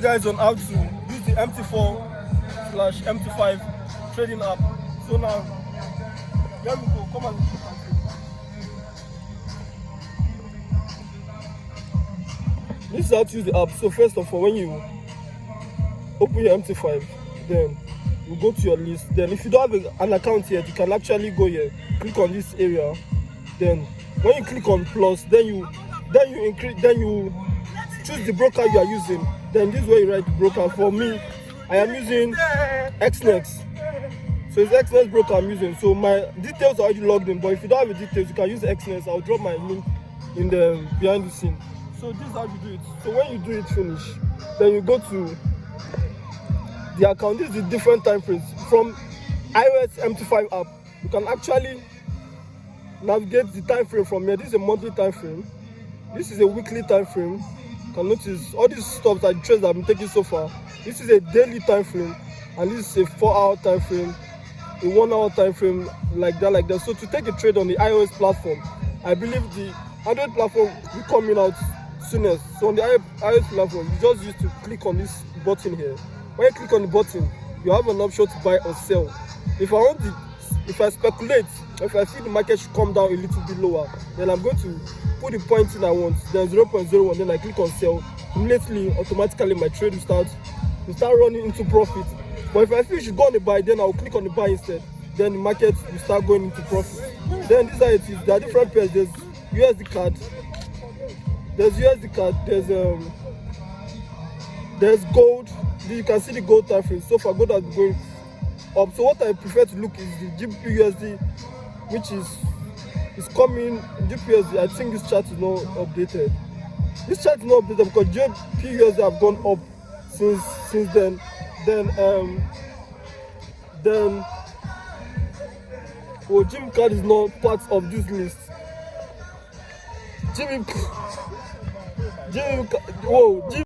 guys on how to use the MT4/MT5 trading app. So now, here we go. Come on. This is how to use the app. So first of all, when you open your MT5, then you go to your list. Then if you don't have an account yet, you can actually go here, click on this area. Then when you click on plus, then you choose the broker you are using. Then this is where you write the broker. For me, I am using XNEX. So it's XNEX broker I'm using. So my details are already logged in. But if you don't have the details, you can use XNEX. I'll drop my link in the behind the scene. So this is how you do it. So when you do it finish, then you go to the account. This is the different time frames. From iOS MT5 app, you can actually navigate the time frame from here. This is a monthly time frame. This is a weekly time frame. You can notice all these stops and trades I've been taking so far. This is a daily time frame, and this is a 4-hour time frame, a 1-hour time frame, like that. So to take a trade on the iOS platform, I believe the Android platform will come in out soonest. So on the iOS platform, you just use to click on this button here. When you click on the button, you have an option to buy or sell. If I speculate, if I feel the market should come down a little bit lower, then I'm going to put the point in I want, then 0.01, then I click on sell. Immediately, automatically my trade will start running into profit. But if I feel it should go on the buy, then I'll click on the buy instead. Then the market will start going into profit. Then this is how it is. There are different pairs. There's USD card. There's gold. You can see the gold time frame. So far, gold has been going up. So what I prefer to look is the GBP/USD, which is coming. GBP/USD, I think this chart is not updated. This chart is not updated because GBP/USD have gone up since then. GBP card is not part of this list. GBP